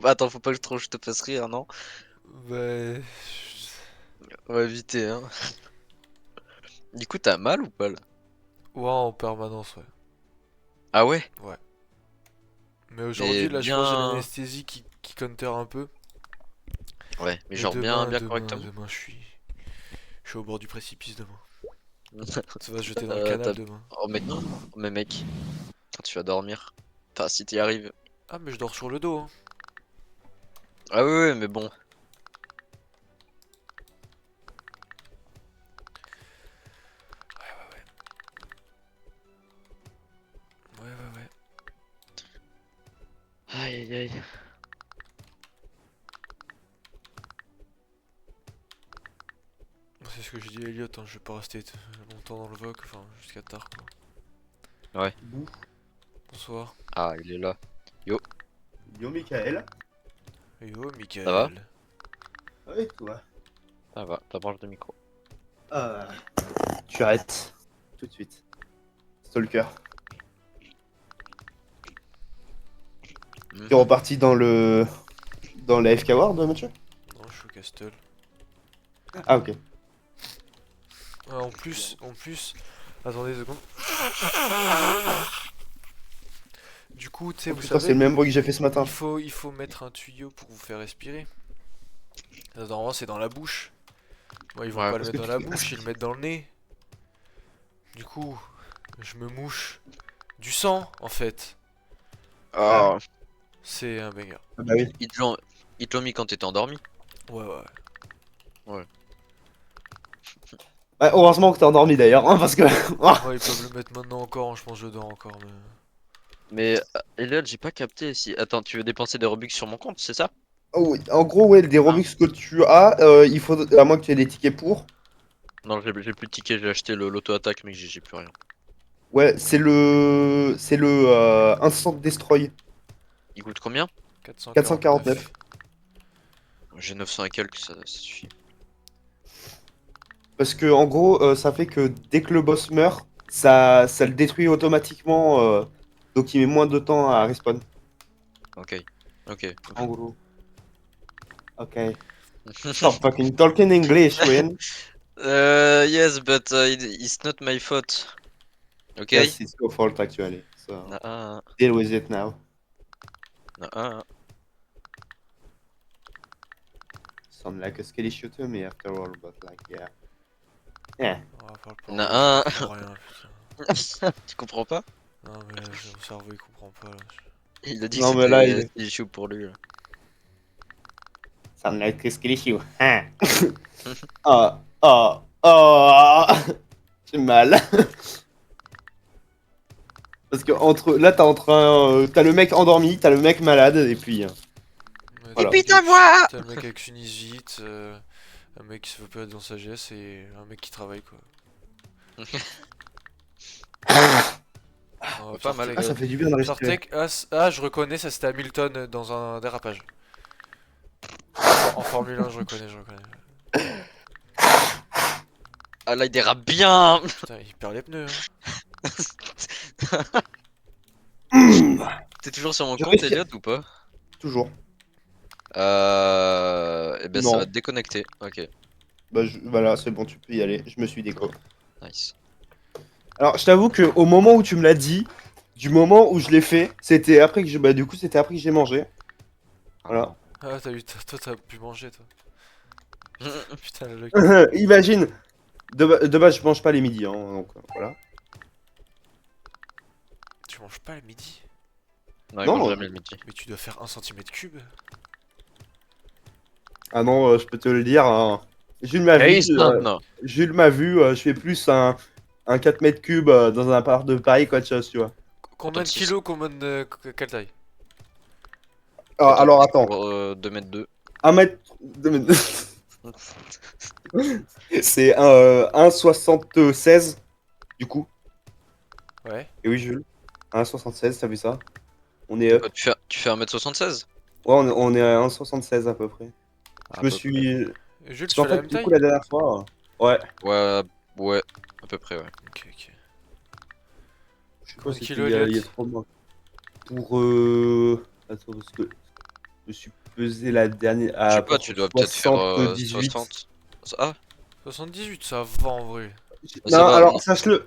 Bah, attends, faut pas que trop je te fasse rire, non? Bah... On va éviter, hein. Du coup, t'as mal ou pas là? Ouais, en permanence, ouais. Ah ouais? Ouais. Mais aujourd'hui, Mais là, je pense que j'ai bien. l'anesthésie qui counter un peu. Ouais, mais Mais genre bien, demain, bien demain, correctement. demain, je suis au bord du précipice demain. Ça va se jeter dans le T'as- canal demain. Oh, mais mec, quand tu vas dormir. Enfin, si t'y arrives. Ah, mais je dors sur le dos, hein. Ah ouais, mais bon. Ouais, ouais, ouais. Aïe aïe aïe. C'est ce que j'ai dit à Elliot, hein, je vais pas rester longtemps dans le VOC, enfin, jusqu'à tard, quoi. Ouais. Bonsoir. Ah, il est là. Yo, Yo Michael. Yo, ça va? Michael. Ouais, toi. Ça va, t'approches de micro. Euh, tu arrêtes. Tout de suite. Stalker. T'es Mhm. reparti dans le. Dans la FK Ward, Mathieu? Non, je suis au Castle. Ah, ok. En plus... Attendez 2 secondes. Du coup, tu sais, Oh vous putain, c'est savez, le même bruit que j'ai fait ce matin. il faut mettre un tuyau pour vous faire respirer. Normalement, c'est dans la bouche. Moi, ils vont Ouais. pas le Parce mettre que dans tu la fais. bouche, ils le mettent dans le nez. Du coup, je me mouche du sang, en fait. Ah, Oh, C'est un banger. ah bah oui. ils te l'ont mis quand t'étais endormi? Ouais, ouais. Ouais. Ouais, heureusement que t'es endormi d'ailleurs, hein, parce que. Moi, ils peuvent le mettre maintenant encore, hein, je pense que je dors encore, mais... Mais Elliot, j'ai pas capté si. Attends, tu veux dépenser des Robux sur mon compte, c'est ça? Oh, oui. En gros, ouais, des Hein? Robux que tu as, il faut. À moins que tu aies des tickets pour. Non, j'ai plus de tickets, j'ai acheté le l'auto-attaque, mais j'ai plus rien. Ouais, c'est le. C'est le. Instant Destroy. Il coûte combien? 449. 449. J'ai 900 et quelques, ça suffit. Parce que en gros, ça fait que dès que le boss meurt, ça le détruit automatiquement. Donc il met moins de temps à respawn. Ok. Ok. En gros. Ok. Stop fucking talking English, Win. Yes, but it's not my fault. Okay? Yes, it's your fault actually. So Nuh-uh, deal with it now. nuh-uh. Sound like a skelly shooter me after all, but like yeah. Yeah. Oh, parle pas anglais, je Nuh-uh. comprends rien, putain. Tu comprends pas? Non, mais mon cerveau, il comprend pas, là. Il a dit que Non mais là c'était il chaud pour lui, là. sound like a skelly shooter. Hein. Ah ah ah. J'ai mal. Parce que entre là t'as le mec endormi, t'as le mec malade et puis Ouais, voilà. t'as le mec avec une visite, un mec qui se veut perdre dans sa sagesse et un mec qui travaille, quoi. Oh, Pas mal Ah, quand Psartek. ça même. fait du bien de respirer. Psartek, ah, je reconnais, ça c'était Hamilton dans un dérapage. En Formule 1, je reconnais, je reconnais. Ah là, il dérape bien! Putain, il perd les pneus, hein. T'es toujours sur mon Je compte, respire Elliot, ou pas? toujours. Eh ben, ça va Non. te déconnecter. Ok, Bah, voilà, c'est bon, tu peux y aller. Je me suis déco. nice. Alors, je t'avoue que au moment où tu me l'as dit, du moment où je l'ai fait, c'était après que je, bah, du coup, c'était après que j'ai mangé. Ah Voilà. non. Ah, toi, t'as pu manger, toi. Putain, le luck. Imagine, de base, je mange pas les midis, hein, donc voilà. Tu manges pas le midi? Non, il mange Non, jamais le midi. Mais tu dois faire 1 cm3. ah non, je peux te le dire, hein. Jules m'a vu, Jason! Jules m'a vu, je fais plus un 4 mètres cubes dans un appart de Paris qu'autre chose, tu vois. Combien Antoine de 6. kilos, quelle taille? Antoine Alors 6 attends, pour 2 mètres 2. 1 mètre, c'est 1,76 du coup. Ouais. Et oui, Jules, 1,76, t'as vu ça? On est De up. quoi tu fais 1m76? Ouais, on est à 1,76 à peu près. Je À me peu près. suis. Jules, Parce tu qu'en fais la fait, même du coup, taille? la dernière fois. Ouais, Ouais, ouais, à peu près, ouais. Ok, ok. je sais pas, Combien de c'était kilos, Elliot? il y a 3 mois. Pour. Attends, parce que. Je suis pesé la dernière Je sais à pas, pour tu dois peut-être faire 78. 60. Ah, 78, ça va en vrai. ça Non, va. alors sache-le,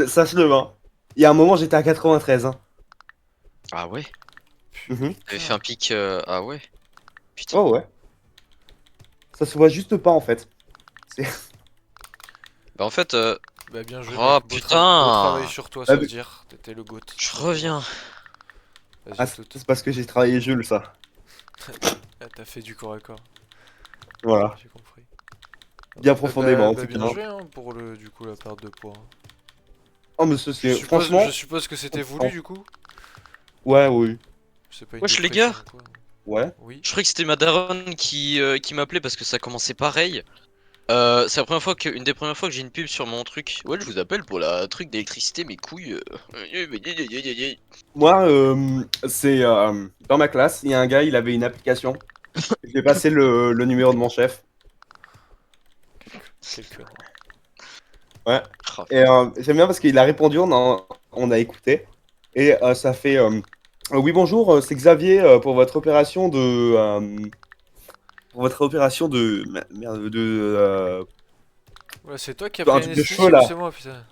sache-le, hein. Il y a un moment, j'étais à 93, hein. Ah ouais? Mhm. T'avais fait un Putain. pic. Ah ouais? Putain. Oh ouais. Ça se voit juste pas en fait. C'est. Bah en fait. Bah bien joué Oh mec, beau travail putain! sur toi Ah, ça veut dire, t'étais le GOAT, tout Je simplement. reviens. Vas-y ah, à c'est toute. parce que j'ai travaillé Jules, ça. T'as fait du corps à corps, Voilà. j'ai compris. Bien profondément, en Bah tout cas. bien joué hein, pour du coup la perte de poids, hein. Oh, mais ça, Je c'est. suppose, je Franchement. suppose que c'était voulu 100%. du coup. Ouais, oui. C'est pas une Wesh les gars! dépression ou quoi. Ouais. Oui. Je croyais que c'était ma daronne qui m'appelait parce que ça commençait pareil. C'est la première fois une des premières fois que j'ai une pub sur mon truc. Ouais, je vous appelle pour la truc d'électricité, mes couilles. Moi, c'est. Dans ma classe, il y a un gars, il avait une application. Je vais passer le numéro de mon chef. Quel connard. Ouais. Ah, Et j'aime bien parce qu'il a répondu, on a écouté. Et ça fait. Oui, bonjour, c'est Xavier pour votre opération de. Pour votre opération de. Merde, Ouais, c'est toi qui as un pris truc de cheveux l'anesthésie ou là. c'est moi putain?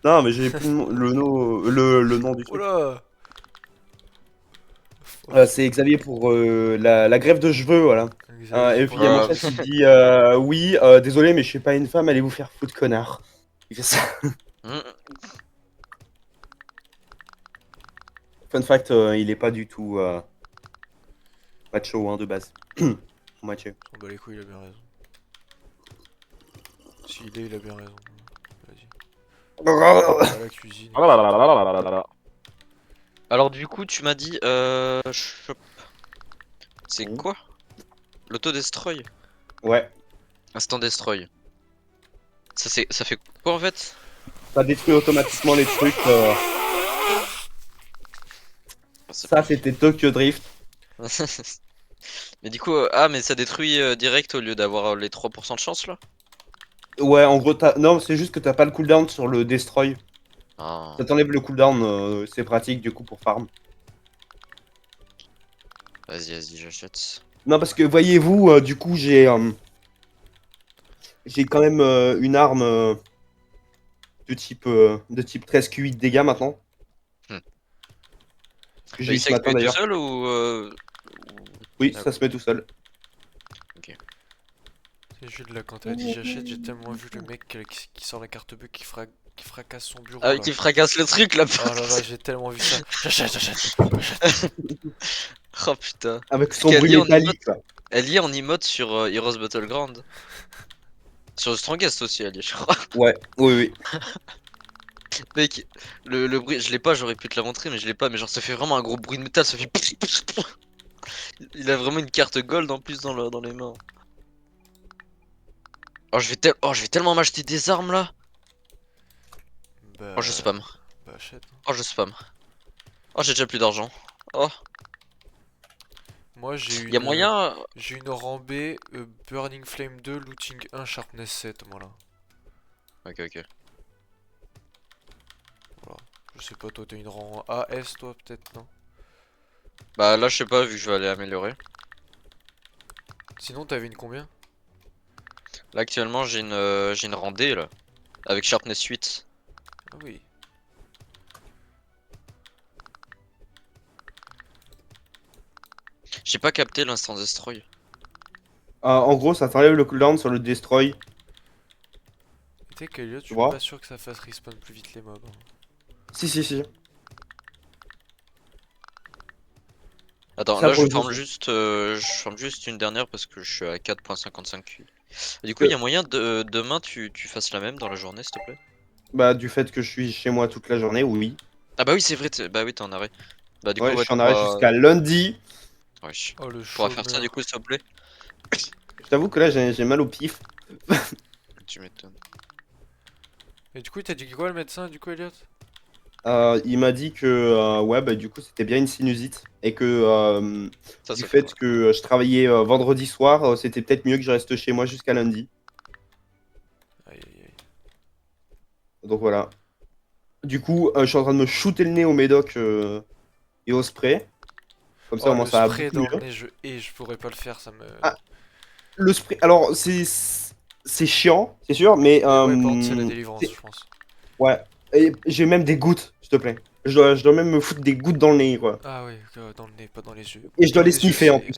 Non, mais j'ai plus le nom du truc. Oula. Oh putain. C'est Xavier pour la grève de cheveux, voilà. Xavier Et pour puis il y a la mon euh, grève de chef qui cheveux. dit oui, désolé, mais je suis pas une femme, allez vous faire foutre, connard. Il fait ça. Fun fact, il est pas du tout macho hein, de base. Macho. On bat les couilles, il a bien raison. S'il est, il a bien raison. Vas-y. Va à la cuisine. Et puis c'est tout. Alors du coup, tu m'as dit, c'est quoi? L'auto-destroy? Ouais, Instant destroy. Ça fait quoi en fait? ça détruit automatiquement les trucs. Ah, c'est Ça, pas c'était Tokyo Drift. Mais du coup, mais ça détruit direct au lieu d'avoir les 3% de chance là? Ouais, en gros, non, c'est juste que t'as pas le cooldown sur le destroy. Ah, Ça t'enlève le cooldown, c'est pratique du coup pour farm. vas-y, j'achète. Non, parce que voyez-vous, du coup, j'ai quand même une arme de type 13 Q8 dégâts maintenant. Hmm. Que Bah, j'ai il eu ce s'active matin tout d'ailleurs. seul ou Oui, ça D'accord, se met tout seul. ok. C'est Jules là, quand t'as dit j'achète, j'ai tellement vu le mec qui sort la carte bleue qui fracasse son Ah bureau oui, là. qui fracasse le truc là. Oh là là, j'ai tellement vu ça. J'achète. Oh putain. Avec Parce son qu'elle bruit y est en emote, métallique, là. elle y est en emote sur Heroes Battleground. Sur The Strongest aussi, elle y est, je crois. Ouais, oui, oui. Mec, le bruit, je l'ai pas, j'aurais pu te la montrer, mais je l'ai pas. Mais genre, ça fait vraiment un gros bruit de métal, ça fait. Il a vraiment une carte gold en plus dans les mains. Oh, je vais tellement m'acheter des armes là. Oh, je Bah, spam. bah achète, hein. Oh, je spam. Oh, j'ai déjà plus d'argent. Oh, Moi il y a moyen. j'ai une rambée Burning Flame 2, Looting 1, Sharpness 7, moi là. Ok. Voilà. Je sais pas, toi t'as une rang A, S toi peut-être, non? Bah là, je sais pas, vu que je vais aller améliorer. Sinon t'avais une combien? Là, actuellement, j'ai une rendée là. Avec Sharpness 8. Ah oui. J'ai pas capté l'instant destroy. En gros, ça t'enlève le cooldown sur le destroy, Et tu sais qu'Eliot, je tu suis pas vois. sûr que ça fasse respawn plus vite les mobs, hein. Si, si, si. Attends, Ça là pour le coup. je forme juste une dernière parce que je suis à 4,55 QI. Et du coup, il y Euh, a moyen de demain tu fasses la même dans la journée, s'il te plaît? Bah, du fait que je suis chez moi toute la journée, oui. Ah bah oui, c'est vrai, bah oui, t'es en arrêt. Bah du coup, Ouais, je ouais, suis tu en arrêt pourras. jusqu'à lundi. Ouais, Oh le tu pourras faire ça du chômeur. coup, s'il te plaît. Je t'avoue que là, j'ai mal au pif. Tu m'étonnes. Et du coup, t'as dit quoi le médecin, du coup, Elliot? Il m'a dit que ouais, bah, du coup, c'était bien une sinusite. Et que du Ça fait fait mal. que je travaillais vendredi soir, c'était peut-être mieux que je reste chez moi jusqu'à lundi. Aïe aïe aïe. Donc voilà. Du coup, je suis en train de me shooter le nez au médoc et au spray. Comme ça, Oh, au moins, le ça va spray beaucoup dans le mieux. nez, je pourrais pas le faire, ça me. Ah, le spray, alors, c'est chiant, c'est sûr, mais Mais ouais, par contre, c'est la délivrance, c'est- je pense. ouais. Et j'ai même des gouttes, s'il te plaît. Je dois même me foutre des gouttes dans le nez, quoi. Ah ouais, dans le nez, pas dans les yeux. Et je dois Dans les les yeux, sniffer en c'est. plus.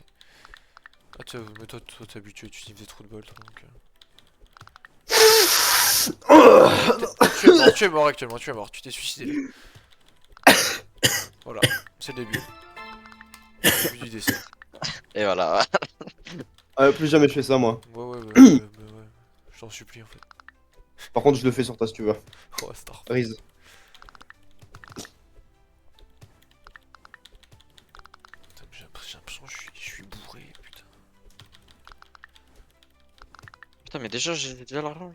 Ah, mais toi, t'es habitué, tu sniffes des trous de bol, toi, donc. Tu es mort actuellement, tu es mort, tu t'es suicidé là. Voilà, c'est le début. Le début du décès. Et voilà. Plus jamais je fais ça, moi. Ouais. Je t'en supplie en fait. Par contre, je le fais sur toi si tu veux. Oh, star. Riz. Putain, j'ai l'impression que je suis bourré, putain. Putain, mais déjà, j'ai déjà l'argent.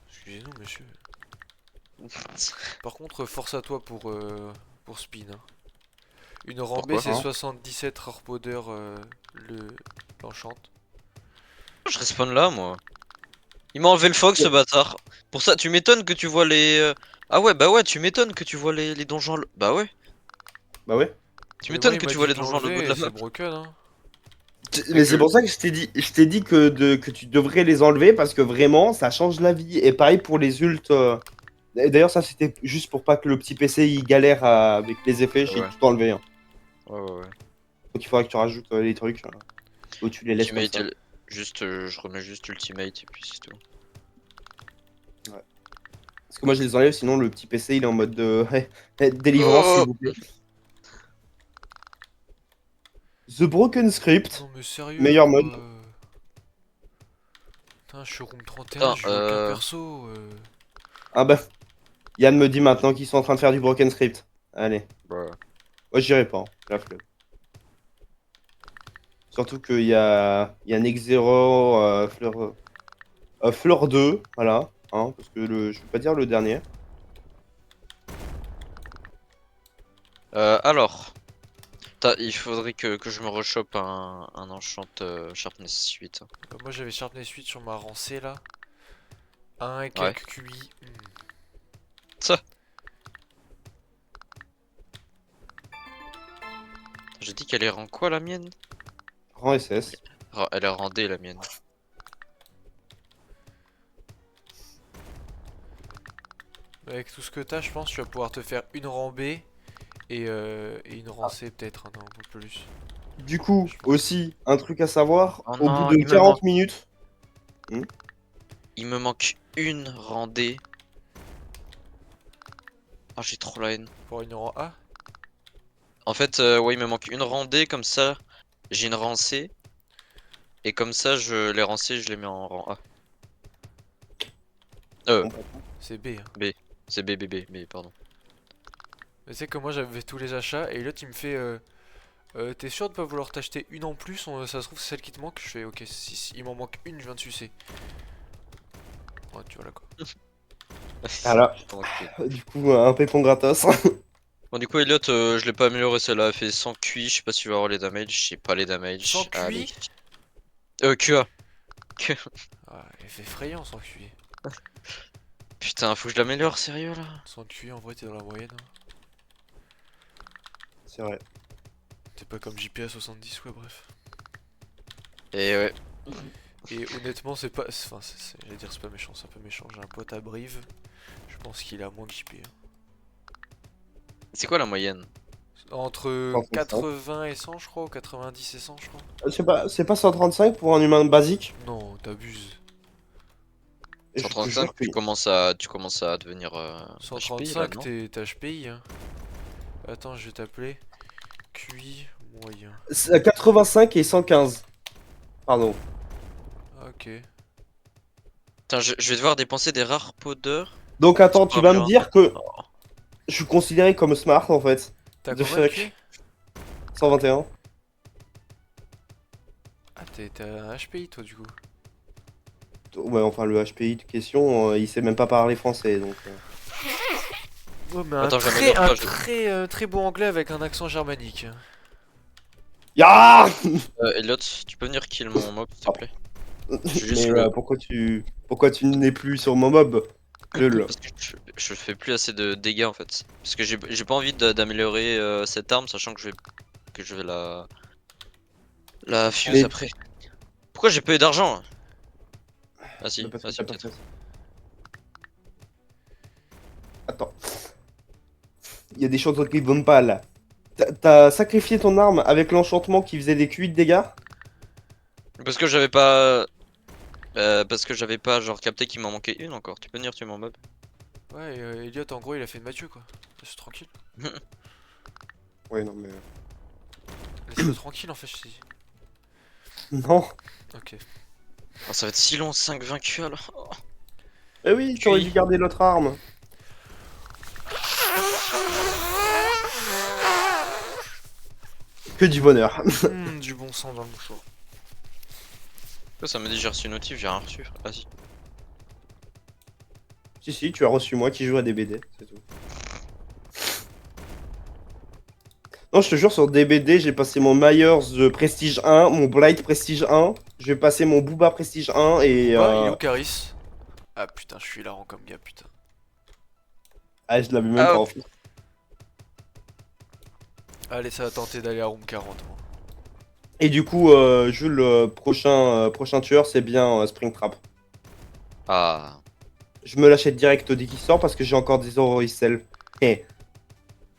Excusez-nous, monsieur. Par contre, force à toi pour spin. Hein. Une rambée, Pourquoi c'est hein 77 rare powder l'enchante. Je respawn là, moi. Il m'a enlevé le fog, ce bâtard. Pour ça, tu m'étonnes que tu vois les. Ah ouais, bah ouais, tu m'étonnes que tu vois les donjons. Bah ouais, Bah ouais. tu Mais moi, m'étonnes il que m'a tu vois dit les de donjons à l'autre bout de l'enlever la et map. c'est broken, hein. Mais c'est que- pour ça que je t'ai dit que tu devrais les enlever parce que vraiment, ça change la vie. Et pareil pour les ults. Et d'ailleurs, ça, c'était juste pour pas que le petit PC il galère avec les effets. J'ai Ouais. tout enlevé. Hein. Ouais. Donc il faudra que tu rajoutes les trucs. Ou tu les laisses comme Ultimate, ça. juste, je remets juste Ultimate et puis c'est tout. Parce que moi, je les enlève, sinon le petit PC il est en mode de délivrance, s'il Oh vous plaît. The Broken Script, Non, mais sérieux, meilleur quoi. mode. Putain, je suis room 31, Putain, j'ai aucun perso. Ah bah, Yann me dit maintenant qu'ils sont en train de faire du Broken Script. Allez. bah, Moi, j'irai pas. Hein. La flemme. Surtout qu'il y a Nexero, Fleur 2, voilà. Hein, parce que je peux pas dire le dernier. alors, il faudrait que je me rechoppe un enchant Sharpness 8. Moi, j'avais Sharpness 8 sur ma rancée là. 1 et Ouais. quelques QI. Ça. J'ai dit qu'elle est rang quoi la mienne? Rang SS. Elle est rang D la mienne. Avec tout ce que t'as, je pense que tu vas pouvoir te faire une rambée et une rancée peut-être un peu plus. Du coup, aussi, un truc à savoir, Oh au bout non, de il me 40 manque. minutes, Il me manque une rang D. Ah, j'ai trop la haine. Pour une rang A. En fait, ouais, il me manque une rang D, comme ça, j'ai une rang C. Et comme ça, les rangs C, je les mets en rang A. C'est B. Hein. B. C'est B, pardon. Mais tu sais que moi j'avais tous les achats et l'autre il me fait t'es sûr de pas vouloir t'acheter une en plus ça se trouve c'est celle qui te manque. Je fais ok, si il m'en manque une, je viens de sucer. Ouais, tu vois là quoi. voilà. Ok. Du coup, un pépon gratos. Bon, du coup, Elliot, je l'ai pas amélioré, celle-là. Elle fait 100 QI. Je sais pas si tu vas avoir les damages. Je sais pas les damages. Sans Allez. QI. QA. Ah, elle fait effrayant sans QI. Putain, faut que je l'améliore, sérieux là. Sans QI en vrai t'es dans la moyenne. Hein. C'est vrai. T'es pas comme JP à 70 ouais bref. Et ouais. Et honnêtement c'est pas. Enfin j'allais dire c'est pas méchant, c'est un peu méchant. J'ai un pote à Brive. Je pense qu'il a moins que JP. Hein. C'est quoi la moyenne? Entre 135. 80 et 100 je crois, ou 90 et 100 je crois. C'est pas 135 pour un humain basique? Non, t'abuses. Et je te 135, jure que- tu commences à devenir HPI là, 135 non? t'es HPI hein. Attends, je vais t'appeler QI moyen. C'est 85 et 115. Pardon. Ok. Putain, je vais devoir dépenser des rares powders. Donc attends, C'est tu pas vas me bien. dire que Oh. je suis considéré comme smart en fait. T'as De combien de fuck. QI? 121. Ah t'es un HPI toi du coup. Ouais, enfin le HPI de question, il sait même pas parler français donc. Ouais mais Attends, je l'améliore pas, très beau anglais avec un accent germanique. Ya Elliot, tu peux venir kill mon mob, s'il te plaît? Juste Mais le. pourquoi tu n'es plus sur mon mob? Lol. Parce que je fais plus assez de dégâts en fait. Parce que j'ai pas envie d'améliorer cette arme, sachant que je vais la fuse Mais- après. Pourquoi j'ai pas eu d'argent? Ah si, Bah, parce ah que si t'as pas peut-être. fait. Attends. Il y a des choses qui vont pas là. T'as sacrifié ton arme avec l'enchantement qui faisait des QI de dégâts? Parce que j'avais pas. Parce que j'avais pas genre capté qu'il m'en manquait une encore. Tu peux venir tuer mon mob? Ouais, et, Elliot, en gros, il a fait une Mathieu, quoi. Laisse-le tranquille. Ouais, non, mais. Laisse-le tranquille, en fait, je t'ai dit. Non. Ok. Oh, ça va être si long, 5 vaincus alors. Oh. Eh oui, t'aurais dû garder l'autre arme. Que du bonheur. Du bon sang dans le mouchoir. Ça me dit j'ai reçu une notif, j'ai rien reçu. Vas-y. Si, tu as reçu moi qui joue à DBD, c'est tout. Non, je te jure, sur DBD, j'ai passé mon Myers de Prestige 1, mon Blight Prestige 1, je vais passer mon Booba Prestige 1 et. Bah, il est où Caris? Ah putain, je suis hilarant comme gars, putain. Ah, je l'avais même Ah, pas en fait. Allez, ça va tenter d'aller à Room 40, moi. Et du coup, Jules, le prochain tueur, c'est bien Springtrap. Ah. Je me l'achète direct dès qu'il sort parce que j'ai encore des Oricel. Eh.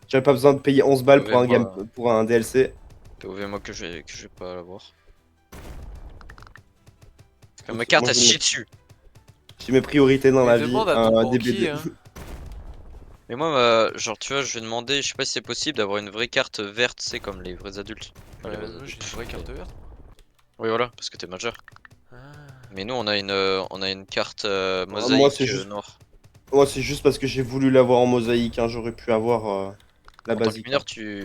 J'avais pas besoin de payer 11 balles pour un, pour un DLC. POV-moi que je vais pas l'avoir. Moi, Ma carte a j'ai chié dessus. j'ai mes priorités dans Mais la vie. demande à ton un banquier, DBD. hein. Mais moi, genre, tu vois, je vais demander, je sais pas si c'est possible d'avoir une vraie carte verte, c'est comme les vrais adultes. Enfin, les vrais Moi, j'ai adultes. une vraie carte verte. Oui, voilà, parce que t'es majeur. Ah. Mais nous, on a une carte Moi, mosaïque c'est juste... noire. Moi, c'est juste parce que j'ai voulu l'avoir en mosaïque. Hein. J'aurais pu avoir la En tant que basique. mineur,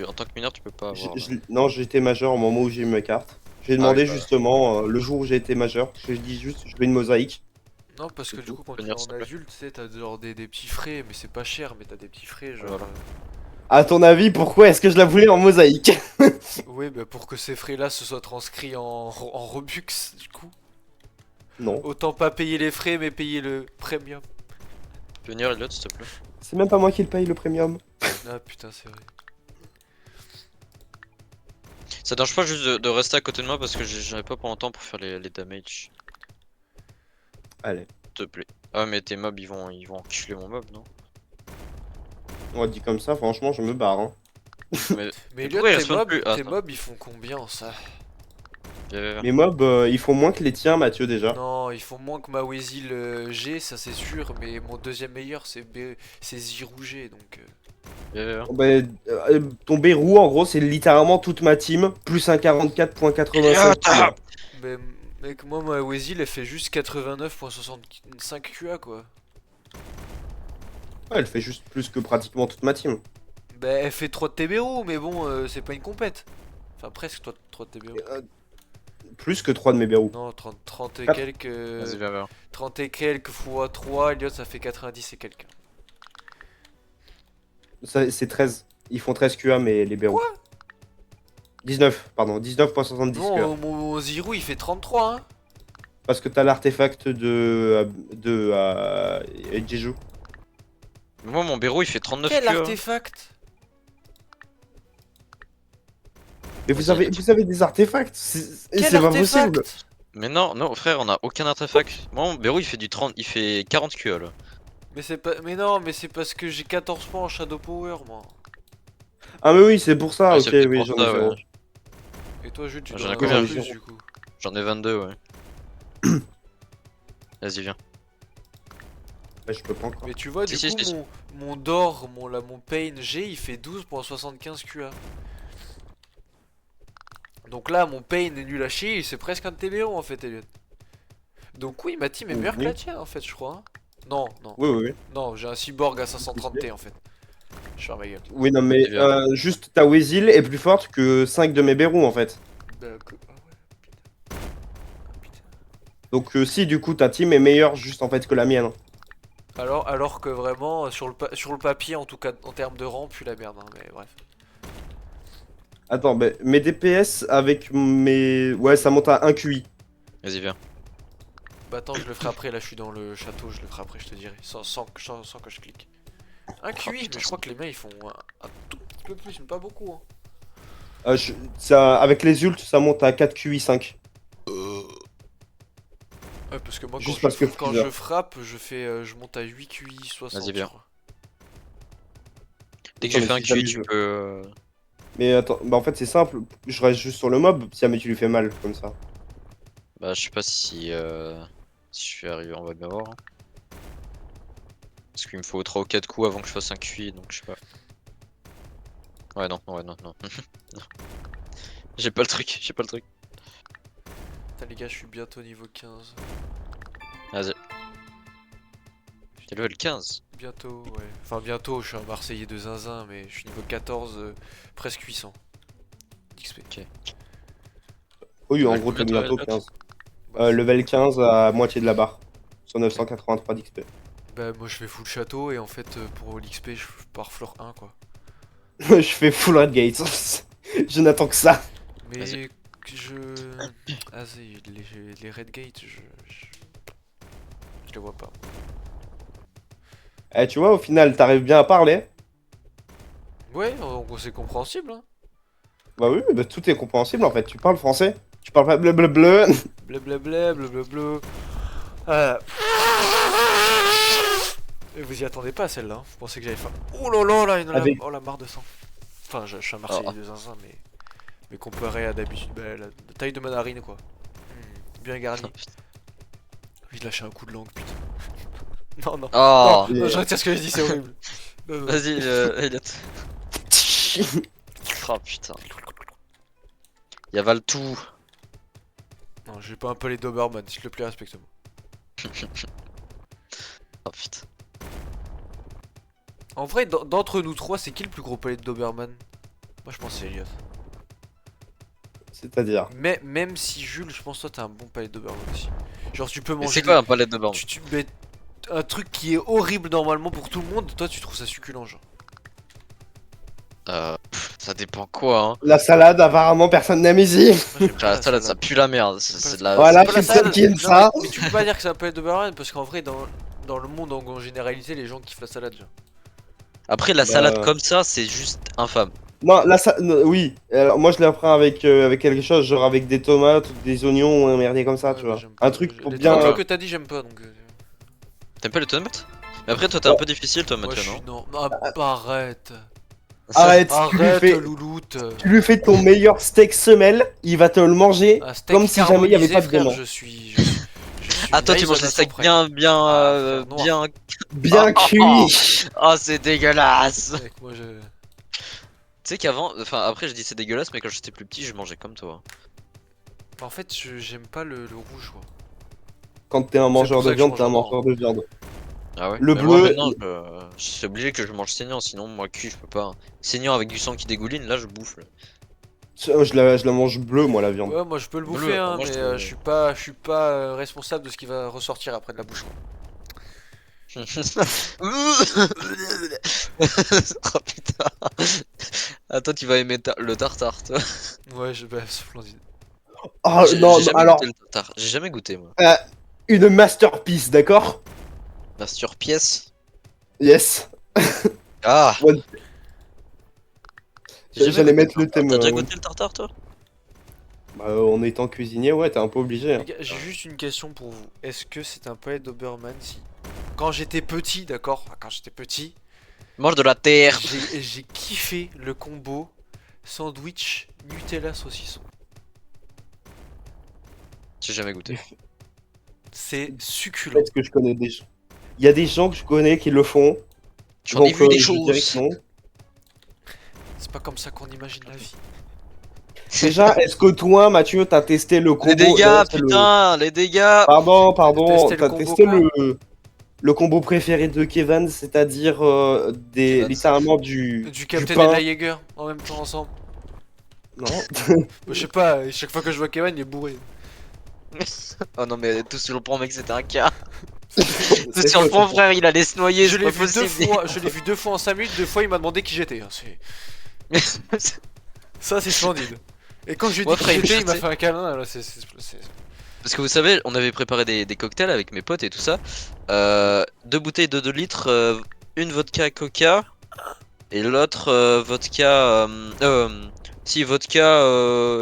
en tant que mineur, tu peux pas avoir. Non, j'étais majeur au moment où j'ai eu ma carte. J'ai Ah oui, demandé bah, justement le jour où j'ai été majeur. Je dis juste, je veux une mosaïque. Non, parce que C'est du tout. coup, quand tu es Venir, en s'il te plaît. adulte, tu sais, t'as genre des petits frais, mais c'est pas cher, mais t'as des petits frais, genre. Voilà. À ton avis, pourquoi est-ce que je la voulais en mosaïque? Oui, bah pour que ces frais-là se soient transcrits en Robux, du coup. Non. Autant pas payer les frais, mais payer le premium. Tu peux venir, Elliot, s'il te plaît. C'est même pas moi qui le paye le premium. Ah putain, c'est vrai. Ça te dérange pas juste de rester à côté de moi parce que j'en ai pas pour longtemps pour faire les damage. Allez, S'il te plaît. Ah, mais tes mobs, ils vont enculer mon mob, non? on dit comme ça, franchement, je me barre. Hein. Mais Mais Elliot, pourquoi ils respawnent plus? tes Attends. mobs, ils font combien, ça? Mes mobs, ils font moins que les tiens, Mathieu, déjà. Non, ils font moins que ma Weasel G, ça c'est sûr, mais mon deuxième meilleur, c'est Zirou G, donc... Bon, ben, ton Bérou, en gros, c'est littéralement toute ma team, plus un 44.87. Mais mec, moi, ma Weasel, elle fait juste 89.65 QA, quoi. Ouais, elle fait juste plus que pratiquement toute ma team. Bah, elle fait 3 de TBO, mais bon, c'est pas une compète. Enfin, presque 3 de TBO. Plus que 3 de mes Bérou. Non, 30 et Quatre. quelques... Vas-y, viens, viens. 30 et quelques fois 3, Elliot, ça fait 90 et quelques. C'est 13. Ils font 13 QA, mais les Bérou. 19, pardon, 19.70 QA. Non, mon Zirou, il fait 33, hein. Parce que t'as l'artefact de Jeju. Moi, mon Bérou, il fait 39 Quel QA. artefact? Mais vous avez des artefacts. Quel C'est pas possible. artefact? Mais non, non, frère, on a aucun artefact. Moi, mon Bérou, il fait du 30, il fait 40 QA là. Mais c'est pas... Mais non, mais c'est parce que j'ai 14 points en Shadow Power, moi. Ah mais oui, c'est pour ça. Ouais, Ok, c'est peut-être oui, pour j'en ça, ai zéro. ouais. Et toi, Jules, tu J'en dois ai en avoir combien, plus, Jules du coup. J'en ai 22, ouais. Vas-y, viens. Bah, je peux pas encore. Mais tu vois, du Si, coup, si. mon Dor, mon Pain G, il fait 12.75 QA. Donc là, mon Pain est nul à chier, c'est presque un TBO en fait, Elliot. Donc oui, ma team est meilleure que la tienne en fait, je crois. Hein. Non, non. Oui, oui, oui. Non, j'ai un cyborg à 530T en fait. Je ferme ma gueule. Oui, non, mais C'est bien. juste ta Weasel est plus forte que 5 de mes Bérou en fait. D'accord. Ah ouais, putain. Ah, putain. Donc si du coup ta team est meilleure juste en fait que la mienne. Alors que vraiment, sur le papier, en tout cas en termes de rang, puis la merde, hein, mais bref. Attends, bah, mes DPS avec mes... Ouais, ça monte à 1 QI. Vas-y, viens. Bah attends, je le ferai après, là je suis dans le château, je le ferai après, je te dirai, sans que je clique. Un QI, mais putain, je crois que les mains ils font un tout petit peu plus, mais pas beaucoup. Hein. Ça, avec les ults, ça monte à 4 QI 5. Ouais, parce que moi Juste parce que quand Freezer. je frappe, je monte à 8 QI 60. Vas-y, bien. je crois. Dès que Non, j'ai mais fait un si QI, t'abuses. tu peux. Mais attends, bah en fait c'est simple, je reste juste sur le mob, si jamais tu lui fais mal, comme ça. Bah, je sais pas si je suis arrivé, on va bien voir. Hein. Parce qu'il me faut 3 ou 4 coups avant que je fasse un QI, donc je sais pas. Ouais, non, ouais, non, non. Non. J'ai pas le truc, j'ai pas le truc. Putain, les gars, je suis bientôt niveau 15. Vas-y. T'es level 15. Bientôt, ouais. Enfin, bientôt, je suis un Marseillais de zinzin, mais je suis niveau 14, presque 800 d'XP. Oui, en Ouais, gros t'es combien, toi, bientôt Elliot 15. Bah, Level 15 à moitié de la barre. Sur 983 d'XP. bah, moi je fais full château et en fait, pour l'XP, je pars fleur 1 quoi. Je fais full red gate. Je n'attends que ça. Mais Vas-y. je. Ah, les red gates, je les vois pas. Eh, tu vois, au final, t'arrives bien à parler. Ouais, donc c'est compréhensible, hein. Bah oui, bah, tout est compréhensible en fait. Tu parles français. Tu parles pas bleu. Blablabla, blablabla. Ah. Et vous y attendez pas celle-là, hein. Vous pensez que j'avais faim. Oh là là, là, Avec- oh la marre de sang. Enfin, je suis un Marseillais Oh. de zinzin, mais comparé à d'habitude, bah, la taille de ma narine quoi. Bien garni. Oui, lâché un coup de langue, putain. Non, non. Oh, Non, je retire ce que j'ai dit, c'est horrible. Non, non. vas-y, Elliot. Oh putain. Il avale tout. Non, j'ai pas un peu les Doberman, s'il te plaît, respecte-moi. Oh putain. En vrai, d'entre nous trois, c'est qui le plus gros palais de Doberman? Moi, je pense que c'est Elliot. C'est-à-dire. Mais même si Jules, je pense que toi, t'as un bon palais de Doberman aussi. Genre, tu peux Mais manger. c'est quoi un palette de borne? Tu mets un truc qui est horrible normalement pour tout le monde, toi, tu trouves ça succulent, genre. Ça dépend quoi, hein. La salade, apparemment, personne n'aime ici. Moi, j'aime pas Genre, la la salade, ça pue la merde. C'est de la. Voilà, C'est pas la je suis le seul salade. qui aime Non, ça. mais tu peux pas dire que c'est un palais de Doberman parce qu'en vrai, dans le monde en généralité, les gens kiffent la salade, genre. Après, la Bah, salade comme ça, c'est juste infâme. Non, oui. Alors, moi, je la prends avec quelque chose, genre avec des tomates ou des oignons ou un merdier comme ça, Ouais, tu bah, vois. j'aime Un pas. truc pour Les bien. trois trucs que t'as dit, j'aime pas donc. T'aimes pas les tomates? Mais après, toi, t'es un peu difficile, toi, Moi, Mathieu, je suis. non? Non, arrête. Arrête, Arrête, louloute. tu lui fais ton meilleur steak semelle, il va te le manger Un steak comme si jamais il n'y avait carbonisé, pas de frère, démon. je suis Ah, toi, tu une manges des nation, steaks frère. bien, Ah, frère, noir. bien. Bien Oh, cuit. Oh, c'est dégueulasse! Mec, moi, je. Tu sais qu'avant, enfin, après, je dis c'est dégueulasse, mais quand j'étais plus petit, je mangeais comme toi. En fait, j'aime pas le rouge, quoi. Quand t'es un mangeur pour ça de que je viande, t'es un mange mangeur de viande. Ah ouais? Le Mais moi, bleu, maintenant, je suis obligé que je mange saignant, sinon, moi, cuit, je peux pas. Saignant avec du sang qui dégouline, là, je bouffe. je la mange bleu, moi, la viande. Ouais, moi, je peux le Bleu, bouffer, hein, moi, mais je trouve- je suis pas responsable de ce qui va ressortir après de la bouche, quoi. Oh putain. Ah, toi, tu vas aimer le tartare, toi. Ouais, bah, c'est splendide. Oh J'ai non, jamais alors, goûté le tartare. J'ai jamais goûté, moi. une masterpiece, d'accord? La sur pièce. Yes. Ah! Ouais, J'ai jamais j'allais goûté mettre le tartare. thème. T'as déjà goûté le tartare, toi? Bah, en étant cuisinier, ouais, t'es un peu obligé. Hein. Les gars, j'ai juste une question pour vous. Est-ce que c'est un palais Doberman si. Quand j'étais petit, d'accord? Quand j'étais petit, Mange de la terre. j'ai kiffé le combo sandwich Nutella saucisson. J'ai jamais goûté. C'est succulent. Peut-être que je connais des gens. Il y a des gens que je connais qui le font. J'en ai donc, vu des je dirais choses. que non. C'est pas comme ça qu'on imagine la vie. Déjà, est-ce que toi, Mathieu, t'as testé le combo Les dégâts, non, c'est le- putain, les dégâts. Pardon, Testé le t'as combo testé quoi le combo préféré de Kevin, c'est-à-dire Kevin. littéralement Du du Captain pain. et de la Jaeger en même temps ensemble. Non. Je sais pas, chaque fois que je vois Kevin, il est bourré. Oh non, mais tout sur le pont, mec, c'était un cas. C'est Tout sur le faux, pont, c'est frère, il allait se noyer. Je c'est l'ai pas vu deux possible. fois, je l'ai vu 2 fois en 5 minutes, 2 fois il m'a demandé qui j'étais. Hein, Ça c'est splendide. Et quand je lui ai Ouais, dit qui frère, j'étais, il je m'a sais. fait un câlin. Alors Parce que vous savez, on avait préparé des cocktails avec mes potes et tout ça. 2 bouteilles de 2 litres, une vodka coca et l'autre vodka. Si, vodka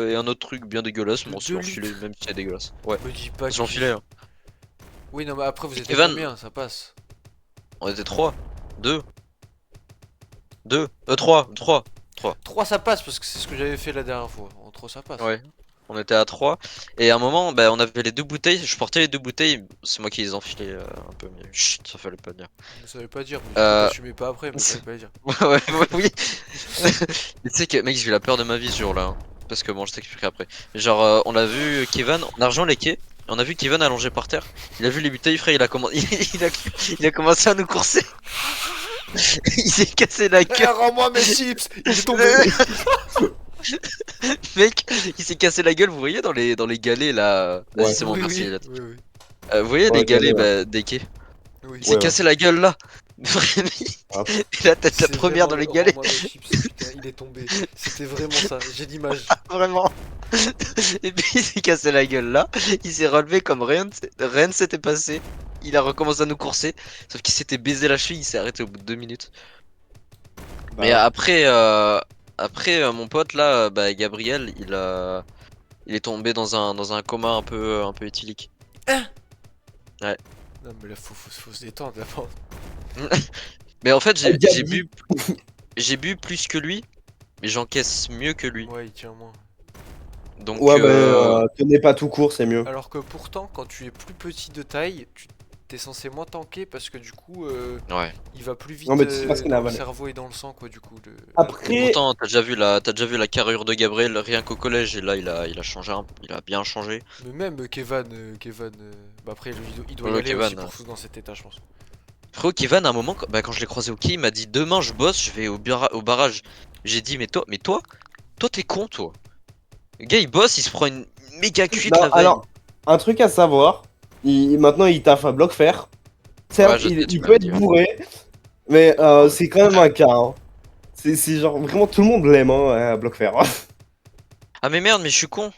et un autre truc bien dégueulasse. De Bon, si 2 l'enfiler, litres. même si c'est dégueulasse. Ouais, Me dis pas si que. l'enfiler. Hein. Oui, non, mais après, vous Et êtes Kevin, combien? Ça passe. on était 3. 2. 2. 3. 3. 3. 3 ça passe parce que c'est ce que j'avais fait la dernière fois. En 3 ça passe. Ouais. On était à 3. Et à un moment, bah, on avait les 2 bouteilles. Je portais les 2 bouteilles. C'est moi qui les enfilais un peu. Mais chut, ça fallait pas le dire. Je savais pas dire, mais du coup, Euh, t'assumais pas après, mais je savais pas dire. Ouais, oui. Mais tu sais que, mec, j'ai eu la peur de ma vie ce jour-là. Hein. Parce que bon, je t'expliquerai après. Genre, on a vu Kevin, on a rejoint les quais. Et on a vu Kevin allongé par terre. Il a vu les bouteilles, frère. Il a commencé à nous courser. Il s'est cassé la Eh, gueule. rends-moi mes chips! Il est tombé! Mec, il s'est cassé la gueule. Vous voyez dans les galets là. Vas-y, Ouais. c'est bon, Oui, merci. oui, Là. oui, oui. Vous voyez Ouais, les galets galets, des quais. Oui. Il s'est Ouais, cassé la gueule là. Vraiment. Ah. Et la tête la C'est première vraiment dans les le galets. rends-moi mes chips, putain, il est tombé. C'était vraiment ça, j'ai l'image. Vraiment. Et puis il s'est cassé la gueule là. Il s'est relevé comme rien ne s'était passé. Il a recommencé à nous courser. Sauf qu'il s'était baisé la cheville. Il s'est arrêté au bout de 2 minutes. Mais Bah, après, mon pote là, bah, Gabriel, il est tombé dans un coma un peu éthylique. Ouais. Non, mais là, faut se détendre d'abord. Mais en fait, j'ai Gabi. j'ai bu plus que lui, mais j'encaisse mieux que lui. Ouais, il tient moins. Donc, Ouais, tenez pas tout court, c'est mieux. Alors que pourtant, quand tu es plus petit de taille, tu t'es censé moins tanker parce que du coup, ouais. il va plus vite Non, mais c'est parce qu'il a dans le avalé. cerveau et dans le sang, quoi, du coup. Et Après, pourtant, t'as déjà vu la carrure de Gabriel rien qu'au collège et là, il a changé, il a bien changé. Mais même Kevin, bah après, il doit y Ouais, aller Kevin, aussi pour foutre dans cet état, je pense. Frérot, Kevin, à un moment, quand je l'ai croisé au quai, il m'a dit demain je bosse, je vais au barrage. J'ai dit, toi, t'es con, toi. Le gars, il bosse, il se prend une méga cuite non, la veille. alors, un truc à savoir, maintenant il taffe à bloc fer. Certes, Ouais, je sais, tu il peut m'avais être dit. Ouais. bourré, mais Ouais. c'est quand même un cas. Hein. C'est genre vraiment tout le monde l'aime hein, à bloc fer. Ah, mais merde, mais je suis con.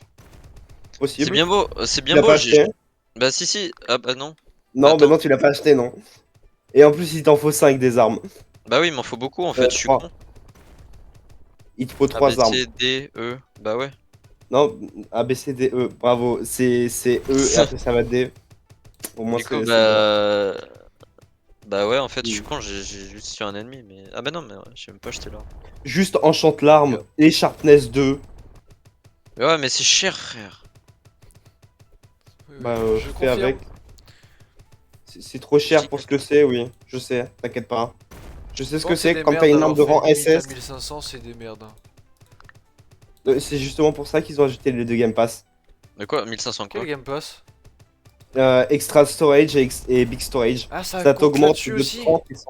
C'est Possible. bien beau, Tu l'as pas acheté? Bah, si. Ah, bah non. Non, mais Attends. non, tu l'as pas acheté, non. Et en plus, il t'en faut 5 des armes. Bah oui, il m'en faut beaucoup en fait, je suis 3. con. Il te faut A, B, 3 armes. C, D, E. Bah ouais. Non, A, B, C, D, E. Bravo. C'est E et après ça va D. Au moins, Du coup, c'est bon. bah ouais, en fait, je suis Mm. con, j'ai juste sur un ennemi, mais. Ah, bah non, mais ouais, j'ai même pas acheté là. Juste enchante l'arme et sharpness 2. Mais ouais, mais c'est cher, frère. Oui, Bah, je fais confirme. avec. C'est trop cher pour ce que c'est, oui. Je sais, t'inquiète pas. Je sais ce Bon, que c'est c'est des quand merdes t'as une arme d'avoir de fait rang limite à SS. 1500, c'est des merdes. Hein. C'est justement pour ça qu'ils ont ajouté les 2 Game Pass. De quoi 1500 quoi? Quel Game Pass? Extra Storage et Big Storage. Ah, ça Ça compte t'augmente là-dessus de aussi? 30 et 100.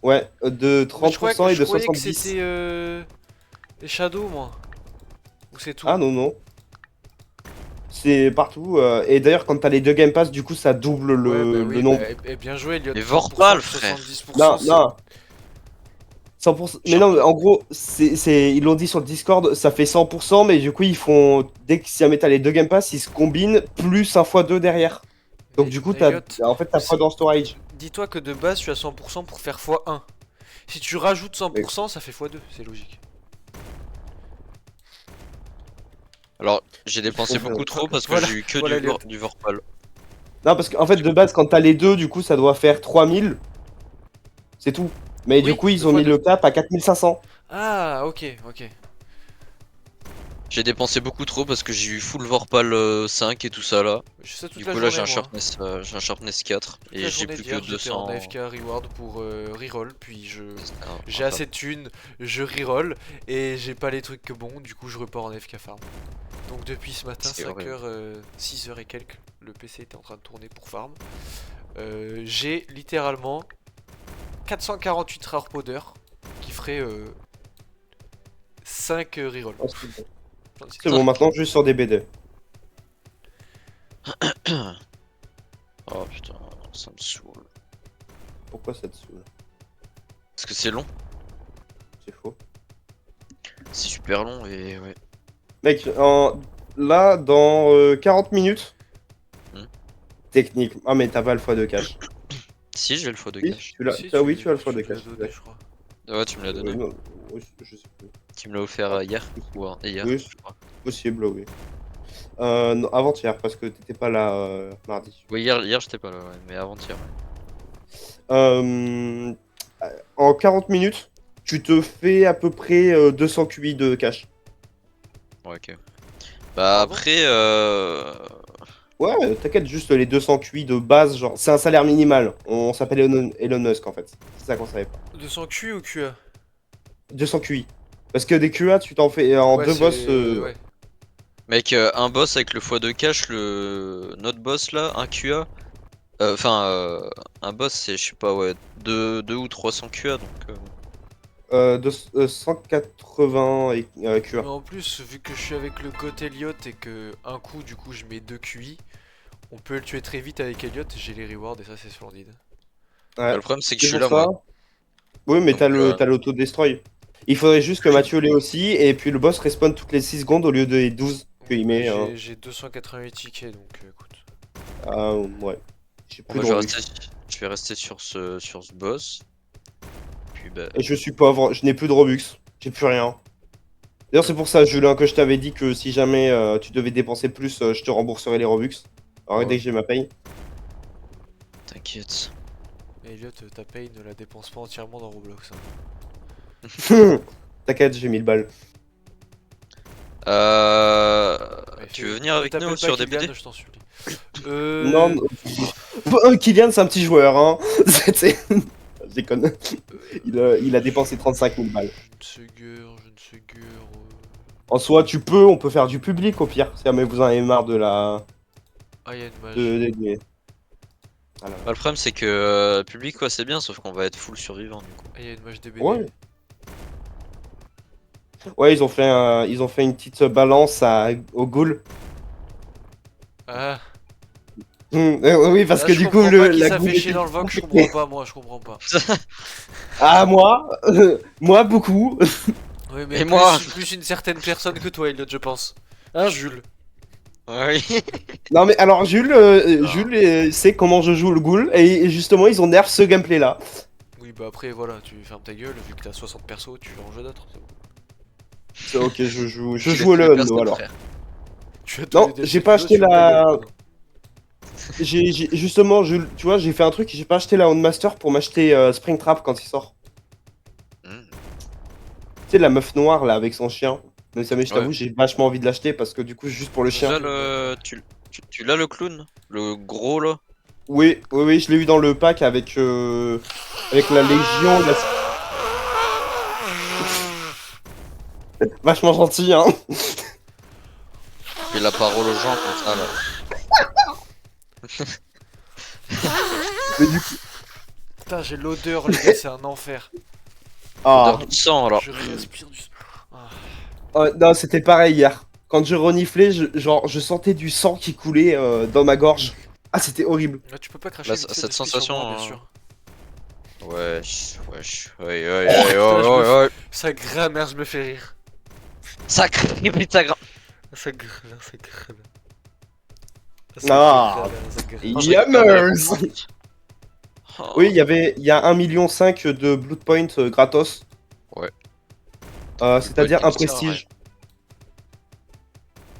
Ouais, de Mais je 30% et de croyais que 70. c'était les Shadows, moi. Ou c'est tout? Ah non, non. C'est partout. Et d'ailleurs, quand t'as les 2 Game Pass, du coup, ça double Ouais, bah le oui, nombre. bien joué, Elliot. Mais 30%, Vorpal, frère. 70%, Non, c'est- non. 100%. Mais non, mais en gros, ils l'ont dit sur le Discord, ça fait 100%, mais du coup, ils font. Dès que si jamais t'as les 2 Game Pass, ils se combinent plus un fois 2 derrière. Donc, Mais du coup, Elliot, en fait, t'as c'est- pas dans storage. dis-toi que de base, tu as 100% pour faire x1. Si tu rajoutes 100%, ça fait x2, c'est logique. Alors, j'ai dépensé comprends. beaucoup trop parce que Voilà, j'ai eu que voilà, Elliot. du Vorpal. Non, parce qu'en fait, de base, quand t'as les deux, du coup, ça doit faire 3000. C'est tout. Mais du Oui, coup, ils deux ont fois mis deux. le cap à 4500. Ah, ok. J'ai dépensé beaucoup trop parce que j'ai eu full Vorpal 5 et tout ça là. Je fais ça toute Du la coup là journée, moi. j'ai un sharpness 4 Toute et la j'ai journée plus que d'hier, j'étais en 200. AFK reward pour reroll, puis j'ai un assez de thunes, je reroll, et j'ai pas les trucs que bon, du coup je repars en AFK farm. Donc depuis ce matin, C'est horrible. 5h, 6h et quelques, le PC était en train de tourner pour farm. J'ai littéralement 448 rares powder qui ferait 5 rerolls. Oh, c'est bon. Enfin, C'est bon, maintenant, juste sur des BD. Oh putain, ça me saoule. Pourquoi ça te saoule? Parce que c'est long, C'est faux. c'est super long et ouais. Mec, là, dans 40 minutes, technique. Ah, mais t'as pas le foie de cash. Si, j'ai le faux de Oui, cash. tu l'as, Si, oui, tu as le foie de me l'as cash. donné, je crois. Ouais, tu me l'as donné. Non, oui, je sais plus. Tu me l'as offert hier ou hier, Oui, je crois. possible, oui. Non, avant-hier, parce que t'étais pas là mardi. Oui, hier j'étais pas là, ouais, mais avant-hier. Euh, En 40 minutes, tu te fais à peu près 200 QI de cash. Ouais, ok. Bah Ah bon après, Ouais, t'inquiète, juste les 200 QI de base, genre, c'est un salaire minimal. On s'appelle Elon Musk en fait. C'est ça qu'on savait pas. 200 Q ou QA? 200 QI. Parce que des QA, tu t'en fais en Ouais, deux boss. c'est. Ouais. mec, un boss avec le foie de cash, notre boss là, un QA. Enfin, un boss c'est, je sais pas, ouais, 2 ou 300 QA donc. 180 QA. Mais en plus, vu que je suis avec le GOAT Elliot et que un coup, du coup, je mets 2 QI, on peut le tuer très vite avec Elliot. J'ai les rewards et ça, c'est splendide. Ouais. Le problème c'est que je C'est suis pour là ça. moi. Oui, mais Donc, t'as l'auto-destroy. Il faudrait juste que Mathieu l'ait aussi, et puis le boss respawn toutes les 6 secondes au lieu des 12 qu'il met. J'ai 288 tickets donc écoute. Ouais. J'ai bon, plus bah, de je vais Robux. je vais rester sur ce boss. Puis bah. Et je suis pauvre, je n'ai plus de Robux. J'ai plus rien. D'ailleurs, c'est pour ça, Julien, que je t'avais dit que si jamais tu devais dépenser plus, je te rembourserais les Robux. Alors, Ouais. dès que j'ai ma paye. T'inquiète. Elliot, ta paye ne la dépense pas entièrement dans Roblox. Hein. T'inquiète, j'ai 1000 balles. Ouais, Tu veux venir avec nous t'appelles sur pas DBD? Kylian, je t'en supplie. Non, non. Kylian, c'est un petit joueur, hein. Je déconne. Il a dépensé 35 000 balles. Je ne sais guère, je ne sais guère. En soi, on peut faire du public au pire, si jamais vous en avez marre de la. Ah, y'a une mage. Voilà. Bah, le problème c'est que public quoi c'est bien sauf qu'on va être full survivant du coup. Ah, y'a une mage DBD. Ouais. Ouais, ils ont fait une petite balance au ghoul. Ah, Oui, parce là, que je du coup, comprends pas qui la ça ghoul fait chier était dans le VOG, je compliquée. comprends pas, moi, je comprends pas. Ah, moi moi, beaucoup. Oui, mais Et plus, moi plus une certaine personne que toi, Elliot, je pense. Hein, Jules? Oui. Non, mais alors, Jules, Ah. Jules sait comment je joue le ghoul, et justement, ils ont nerf ce gameplay-là. Oui, bah après, voilà, tu fermes ta gueule, vu que t'as 60 persos, tu vas en jeu d'autres. c'est bon. Ok, je joue Tu au les LOL, personnes, alors. frère. Tu as tous Non, les DLC j'ai du pas jeu, acheté tu fermes ta la. gueule. Justement, Jules, tu vois, j'ai fait un truc, j'ai pas acheté la Handmaster pour m'acheter Springtrap quand il sort. Hmm. Tu sais, la meuf noire, là, avec son chien. Mais ça, mais je Ouais. t'avoue, j'ai vachement envie de l'acheter parce que du coup, juste pour le Tu chien. l'as tu l'as le clown? Le gros là? Oui, oui, oui, je l'ai eu dans le pack avec la Légion. Vachement gentil, hein. Fais la parole aux gens comme ça là. Mais du coup... Putain, j'ai l'odeur, les gars, c'est un enfer. Ah. Odeur du sang alors. Je respire du. Ah. Non, c'était pareil hier. Quand je reniflais, genre, je sentais du sang qui coulait dans ma gorge. Ah, c'était horrible. Là, tu peux pas cracher Là, vite fait cette de spice sur sensation, moi, bien hein. sûr. Wesh, wesh, ouais, ouais, Oh, ouais, putain, ouais, ouais, ouais. Sa grammaire, je me fais rire. Sacré putain grand. Sa grammaire, sa grammaire. Ah. Yammers. Oh. Oui, il y a 1,5 million de Blood Point gratos. Ouais. C'est-à-dire Point un qui ne sert à prestige.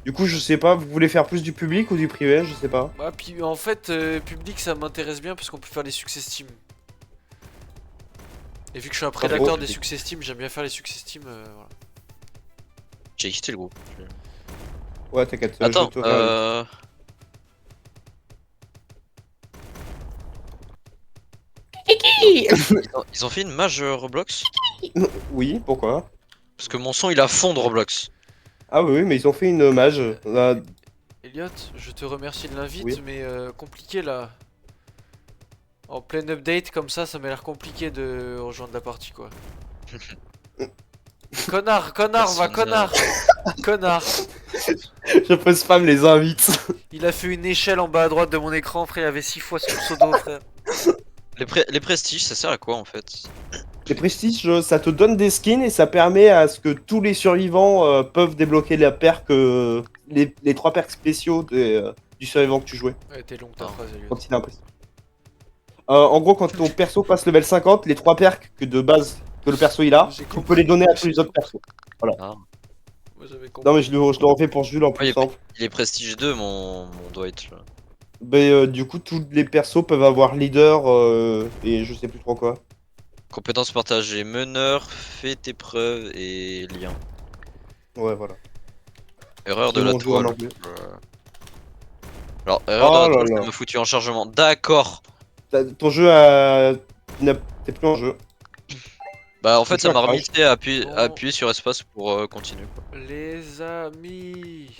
Du coup, je sais pas, vous voulez faire plus du public ou du privé, je sais pas. Bah, puis en fait, public, ça m'intéresse bien parce qu'on peut faire les success team. Et vu que je suis un prédateur des success team, j'aime bien faire les success team. Voilà. J'ai quitté le groupe. Ouais, t'inquiète, Attends, je te ferai ils ont fait une mage Roblox? Oui, pourquoi? Parce que mon son il a fond de Roblox. Ah oui, mais ils ont fait une mage. Elliot, je te remercie de l'invite, Oui. mais compliqué là. En plein update comme ça m'a l'air compliqué de rejoindre la partie quoi. Connard, va, connard! Connard! Je peux spam les invites. Il a fait une échelle en bas à droite de mon écran, frère, il y avait 6 fois son pseudo, frère. Les prestiges, ça sert à quoi en fait? Les prestiges, ça te donne des skins et ça permet à ce que tous les survivants peuvent débloquer la perk, les 3 perks spéciaux du survivant que tu jouais. Ouais, t'es longue ta Ah. phrase, Elliot. Quand il est impressionnant. En gros, quand ton perso passe level 50, les 3 perks que de base que le perso il a, J'ai tu compris. peux les donner à tous J'ai les autres compris. persos. Ah. Moi j'avais compris. Non, mais je le refais pour Jules en Ouais, plus simple. il est prestige 2, mon Dwight. Là. Mais du coup, tous les persos peuvent avoir leader et je sais plus trop quoi. Compétences partagées, meneur, fait tes preuves et lien. Ouais, voilà. Erreur de C'est la mon jeu en toile. anglais. Alors, erreur de Oh la là toile, ça là. m'a foutu en chargement. D'accord. Ton jeu a. T'es plus en jeu. Bah, en Ton fait, jeu ça a m'a crash. remis à appuyer, Bon. à appuyer sur espace pour continuer. Quoi. Les amis,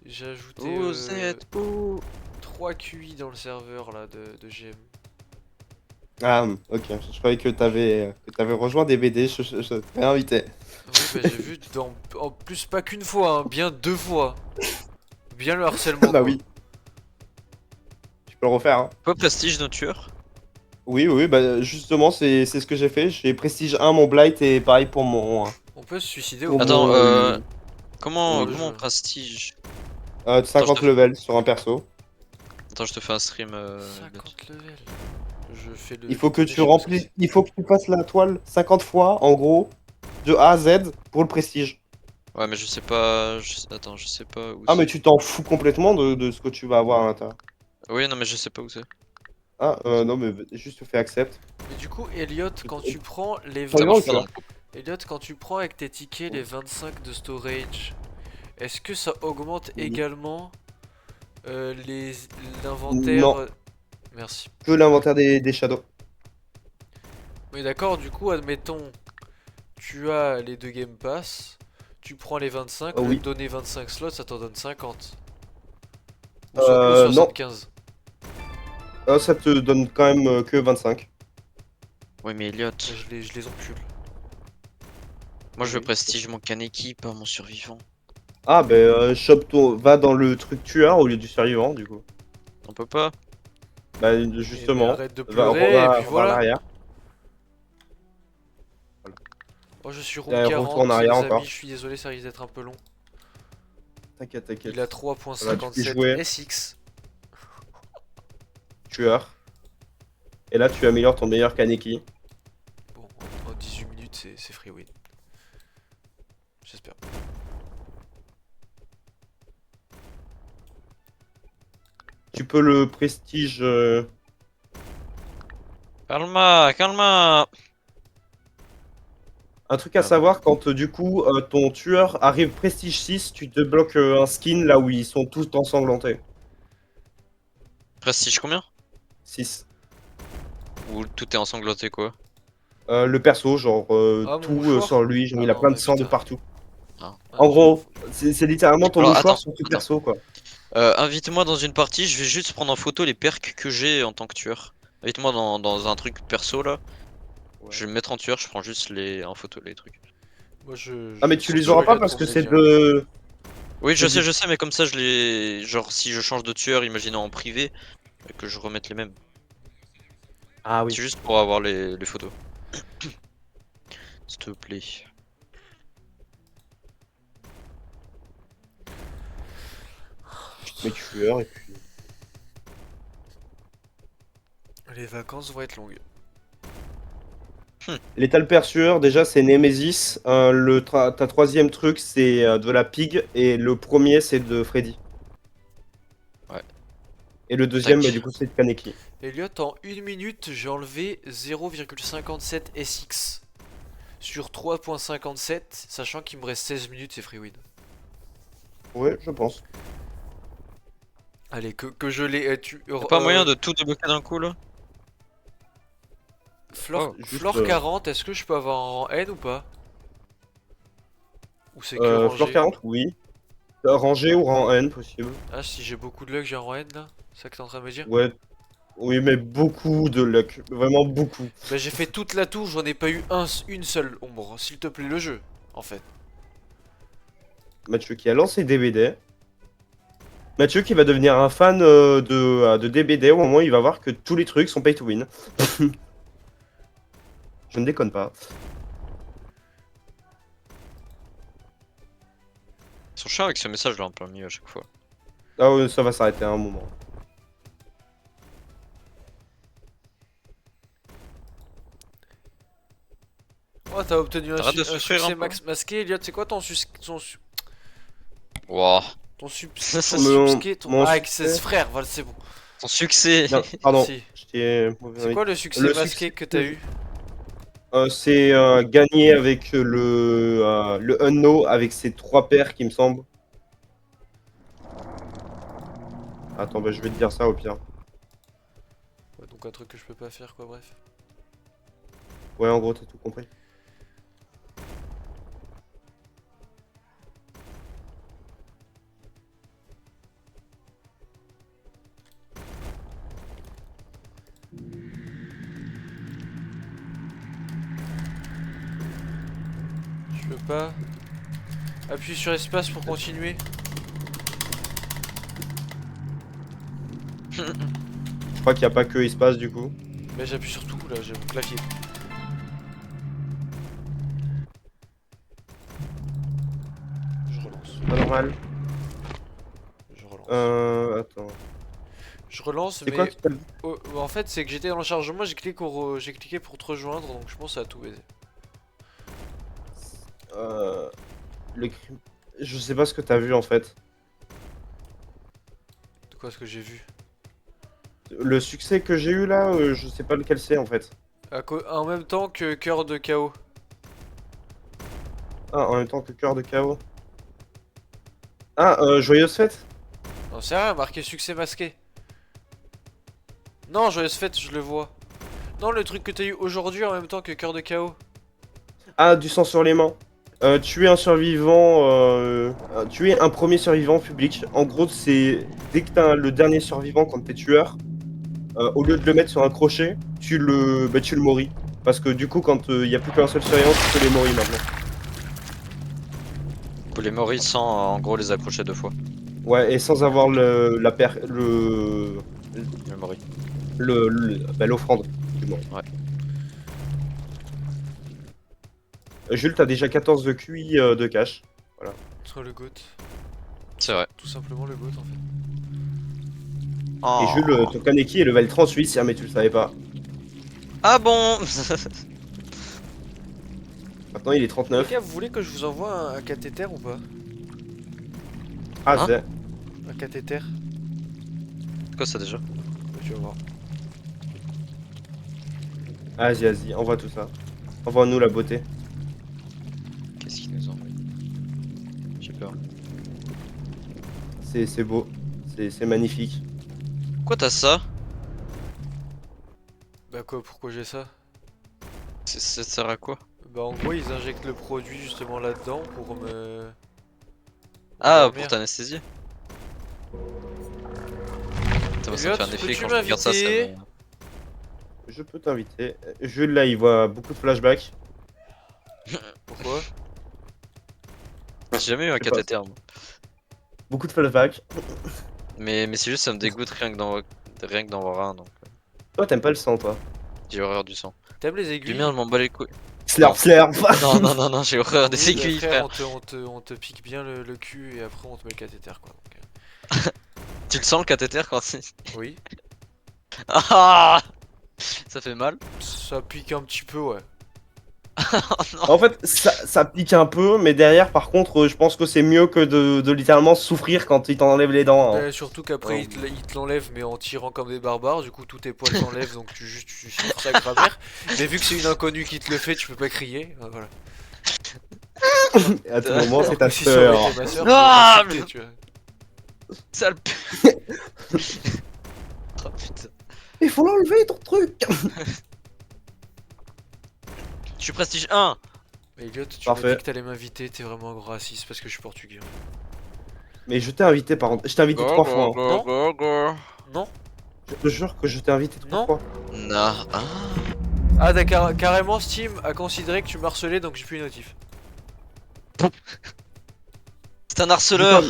j'ai ajouté Vous êtes où 3 QI dans le serveur là de GM. Ah, ok. Je croyais que t'avais rejoint des BD. Je t'ai invité. Oui, bah j'ai vu en plus pas qu'une fois, hein, bien 2 fois. Bien le harcèlement Bah quoi. oui. Tu peux le refaire, hein. Quoi, prestige nos tueurs Oui, oui, bah justement, c'est ce que j'ai fait. J'ai Prestige 1, mon Blight, et pareil pour mon. On peut se suicider ou Pour pas Attends, mon. comment, dans le comment jeu? on prestige 50 levels sur un perso. Attends, je te fais un stream. 50 levels. Je fais le. Il faut que tu je sais pas ce que remplisses. c'est. Il faut que tu fasses la toile 50 fois, en gros, de A à Z pour le prestige. Ouais, mais je sais pas. Attends, je sais pas où Ah, mais c'est. tu t'en fous complètement de ce que tu vas avoir à l'intérieur. Oui, non, mais je sais pas où c'est. Ah, non, mais juste fais accept. Mais du coup, Elliot, quand tu prends les Ça Ça 20... va ou marche pas tu dans vois le groupe. Elliot, quand tu prends avec tes tickets les 25 de storage, est-ce que ça augmente Oui. également les l'inventaire Non, Merci. que l'inventaire des shadows. Mais d'accord, du coup, admettons, tu as les 2 Game Pass, tu prends les 25, Oh, au lieu oui. de donner 25 slots, ça t'en donne 50. Ou, ou Non, 75. ça te donne quand même que 25. Oui, mais Elliot. Je les encule. Moi, je veux Oui. prestige mon Kaneki, pas mon survivant. Ah, ben, va dans le truc tueur au lieu du survivant, du coup. On peut pas. Bah, Et mais justement, arrête de pleurer, et puis reviens en voilà. arrière. Oh, je suis room Retour en 40, arrière les encore. amis, je suis désolé, ça risque d'être un peu long. T'inquiète, t'inquiète. Il a Voilà, tu fais 3.57 jouer SX. tueur. Et là, tu améliores ton meilleur Kaneki. Bon, en 18 minutes, c'est free win. J'espère. Tu peux le prestige. Calma, calma. Un truc à savoir, quand du coup ton tueur arrive prestige 6, tu débloques un skin là où ils sont tous ensanglantés. Prestige combien 6. Ou tout est ensanglanté, quoi. Le perso, genre Ah, mon tout mouchoir. sur lui, genre Ah il a non, plein de mais sang de putain. partout. Ah. En gros, Faut- c'est littéralement ton Alors, mouchoir attends, sur tout attends. perso quoi. Invite-moi dans une partie, je vais juste prendre en photo les perks que j'ai en tant que tueur. Invite-moi dans un truc perso là. Je vais me mettre en tueur, je prends juste en photo les trucs. Moi, Ah mais tu les je auras pas regarde parce pour que me les c'est dire. de. Oui, c'est je sais, mais comme ça je les. Genre, si je change de tueur, imaginons en privé, que je remette les mêmes. Ah oui. C'est juste pour avoir les photos. S'il te plaît. Mais tueur et puis. Les vacances vont être longues. L'étal perçueur, déjà c'est Nemesis. Ta troisième truc c'est de la pig et le premier c'est de Freddy. Ouais. Et le deuxième, bah, du Tac. coup, c'est de Kaneki. Elliot, en 1 minute, j'ai enlevé 0,57 SX sur 3.57, sachant qu'il me reste 16 minutes, c'est free win. Ouais, je pense. Allez, que je l'ai. Y'a pas moyen de tout débloquer d'un coup là Flore, Oh, juste, Flore 40, est-ce que je peux avoir un rang N ou pas? Ou c'est que Floor rangé? 40, oui. Rangé ou rang N, possible. Ah, si j'ai beaucoup de luck, j'ai un rang N là? C'est ça que t'es en train de me dire? Ouais, oui, mais beaucoup de luck. Vraiment beaucoup. Bah, j'ai fait toute la tour, j'en ai pas eu une seule ombre. S'il te plaît, le jeu, en fait. Mathieu qui a lancé DBD. Mathieu qui va devenir un fan de DBD au moment où il va voir que tous les trucs sont pay to win. Je ne déconne pas. Ils sont chiants avec ce message là en plein milieu à chaque fois. Ah ouais, ça va s'arrêter à un moment. Oh, t'as obtenu T'arrêtes de un souffrir un succès peu? masqué, Elliot. C'est quoi Wow. ton Mon, succès, mon Ah, c'est ce succès. frère, voilà, c'est bon. Ton succès. Non, pardon, Merci. je t'ai mauvais C'est invité. quoi le succès Le masqué succès que t'as que eu? c'est gagner avec le Unknown avec ses 3 paires qui me semble. Attends, bah, je vais te dire ça au pire. Ouais, donc un truc que je peux pas faire, quoi, bref. Ouais, en gros, t'as tout compris. Je peux pas. Appuie sur espace pour continuer. Je crois qu'il n'y a pas que espace du coup. Mais j'appuie sur tout, là, j'ai mon clavier. Je relance. Pas normal. Je relance. Attends. Je relance, C'est quoi mais qui t'a dit en fait, c'est que j'étais dans le chargement, j'ai cliqué pour te rejoindre, donc je pense que ça a tout baisé. euh, le crime. Je sais pas ce que t'as vu en fait. De quoi ce que j'ai vu? Le succès que j'ai eu là, je sais pas lequel c'est en fait. En même temps que cœur de chaos. Ah, en même temps que cœur de chaos. Ah, joyeuse fête. Non, c'est rien, marqué succès masqué. Non, joyeuse fête, je le vois. Non, le truc que t'as eu aujourd'hui en même temps que cœur de chaos. Ah, du sang sur les mains. Tuer un survivant, tuer un premier survivant public. En gros, c'est dès que t'as le dernier survivant quand t'es tueur, au lieu de le mettre sur un crochet, tu le morris. Parce que du coup, quand il y a plus qu'un seul survivant, tu peux les mourir maintenant. Pour les Maurice sans en gros les accrocher 2 fois. Ouais, et sans avoir Le Maurice. l'offrande. Du moins. Ouais. Jules, t'as déjà 14 de QI de cash. Soit le GOAT. C'est vrai. Tout simplement le GOAT en fait. Et Oh. Jules, ton Kaneki est level 38, si jamais tu le savais pas. Ah bon. Maintenant, il est Les 39. gars, vous voulez que je vous envoie un cathéter ou pas? Ah, Hein c'est. Un cathéter? C'est quoi ça déjà? Tu vas voir. Vas-y, vas-y, envoie tout ça. Envoie-nous la beauté. Qu'est-ce qu'ils nous ont envoyé? J'ai peur. C'est beau. C'est magnifique. Pourquoi t'as ça? Bah quoi, pourquoi j'ai ça? Ça sert à quoi? Bah en gros, ils injectent le produit justement là-dedans pour me... Ah, dormir. pour t'anesthésier. Putain, moi, ça me Elliot, fait un effet peux-tu quand je regarde ça, ça m'inviter? me... Je peux t'inviter. Jules, là, il voit beaucoup de flashbacks. Pourquoi? J'ai jamais eu un Je sais pas. cathéter moi. Beaucoup de flashbacks. Mais c'est juste ça me dégoûte rien que d'en voir un donc. Toi, t'aimes pas le sang, toi. J'ai horreur du sang. T'aimes les Du aiguilles? mien, je m'en bats les couilles. Slurp, slurp. Non, j'ai horreur des Oui, bah, aiguilles, frère. on te pique bien le cul et après on te met le cathéter quoi. Donc, Tu le sens le cathéter quand c'est. oui. Ah, ça fait mal. Ça pique un petit peu, ouais. Oh non. En fait, ça pique un peu, mais derrière, par contre, je pense que c'est mieux que de littéralement souffrir quand il t'enlève les dents. Hein. Bah, surtout qu'après Ouais. il te l'enlève mais en tirant comme des barbares, du coup tous tes poils s'enlèvent donc tu souffres ta grammaire. Mais vu que c'est une inconnue qui te le fait, tu peux pas crier. Voilà. Et à tout moment, c'est ta Si ça aurait sœur. été ma sœur, Ah, j'aurais insulté, tu vois. Sale p. Oh putain. Il faut l'enlever, ton truc. Je suis prestige 1. Mais Elliot, tu m'as Parfait. dit que t'allais m'inviter, t'es vraiment un gros raciste parce que je suis portugais. Mais je t'ai invité, par contre. Je t'ai invité 3 fois. Hein. Non? Je te jure que je t'ai invité 3 Non. fois. Nah. Ah. Ah d'accord, carrément Steam a considéré que tu me harcelais donc j'ai plus une notif. C'est un harceleur.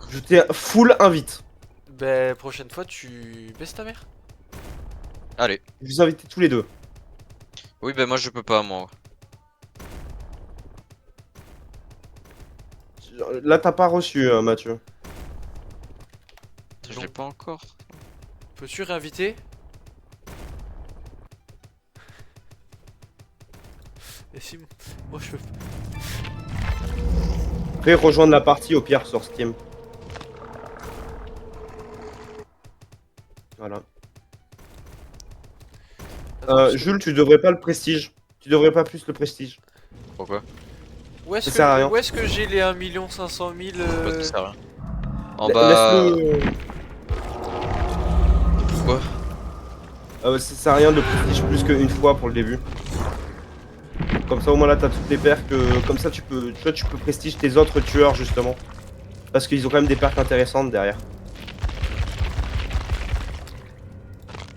Je t'ai full invite. Bah prochaine fois tu baisses ta mère. Allez. Je vous invite tous les deux. Oui, bah moi je peux pas, moi. Là, t'as pas reçu, Mathieu. Je l'ai pas encore. Peux-tu réinviter? Et si moi je peux. Après, rejoindre la partie au pire sur Steam. Voilà. Attends, parce que- Jules, tu devrais pas le prestige. Tu devrais pas plus le prestige. Pourquoi? Où sert à rien. est-ce que j'ai les 1 500 000 Pourquoi ça sert à rien? En bas. Laisse-le. Pourquoi? Ça sert à rien de prestige plus qu'une fois pour le début. Comme ça, au moins là, t'as toutes les perks. Comme ça, tu peux prestige tes autres tueurs justement. Parce qu'ils ont quand même des perks intéressantes derrière.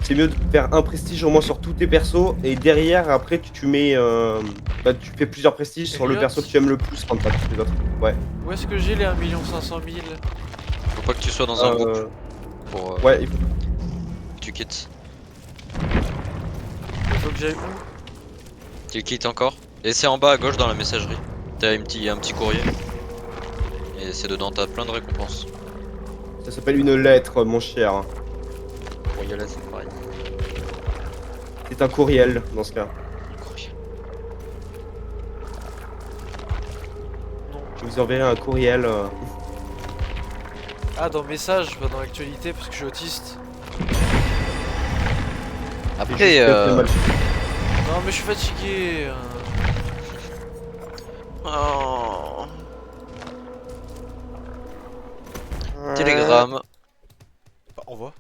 C'est mieux de faire un prestige au moins sur tous tes persos et derrière, après, tu mets. Tu fais plusieurs prestiges sur le Elliot. perso que tu aimes le plus quand pas tous les autres. Ouais. Où est-ce que j'ai les 1 500 000? Faut pas que tu sois dans un groupe Euh, pour ouais, il faut- que tu quittes. Il faut que j'aille où? Tu quittes encore. Et c'est en bas à gauche dans la messagerie. T'as un petit courrier. Et c'est dedans, t'as plein de récompenses. ça s'appelle une lettre, mon cher. Courriel, c'est pareil. C'est un courriel dans ce cas. Courriel. Non. Je vous enverrai un courriel. Ah, dans message, pas dans l'actualité, parce que je suis autiste. Après, très mal. Non, mais je suis fatigué. oh. Télégramme. Bah, on voit.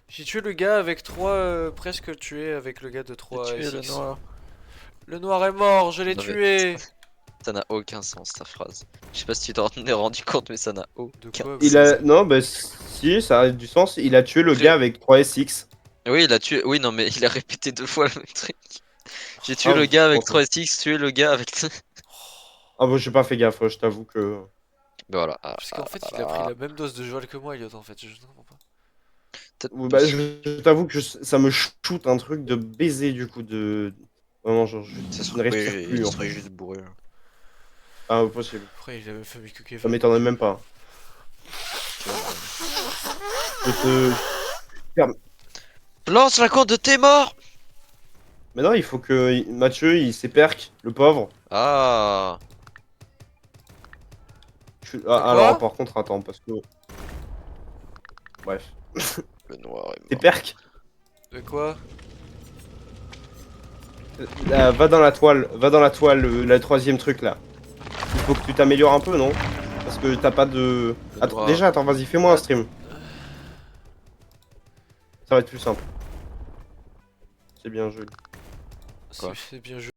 J'ai tué le gars avec 3. Presque tué avec le gars de 3 Tuer le SX. noir. Le noir est mort, je l'ai Non, mais- tué. Ça n'a aucun sens ta phrase. Je sais pas si tu t'en es rendu compte, mais ça n'a De aucun quoi? Il a. Non, bah si, ça a du sens. Il a tué le gars avec 3 SX. Oui, il a tué. Oui, non, mais il a répété 2 fois le même truc. J'ai tué Ah, le gars avec ok. 3SX, tué le gars avec. Ah, bah j'ai pas fait gaffe, je t'avoue que. Ben voilà. Parce qu'en fait, il a pris la même dose de Joël que moi, Elliot, en fait. Je ne comprends pas. Ouais, bah, je t'avoue que ça me shoot un truc de baiser du coup de. Vraiment, genre, Ça je ne respire plus. En fait. serait juste bourré. Ah, impossible. Après, il avait fait mieux que Ça Kevin. m'étonnerait même pas. Je te. Lance la compte de tes morts. Mais non, il faut que Mathieu, il s'éperque, le pauvre. Ah. quoi Alors, par contre, attends, parce que. Bref. Le noir est mort. T'éperques. De quoi? Va dans la toile, le troisième truc là. Il faut que tu t'améliores un peu, non? Parce que t'as pas de. Le Attends, noir. déjà, attends, vas-y, fais-moi un stream. Ça va être plus simple. C'est bien, Jules. Quoi C'est bien joué.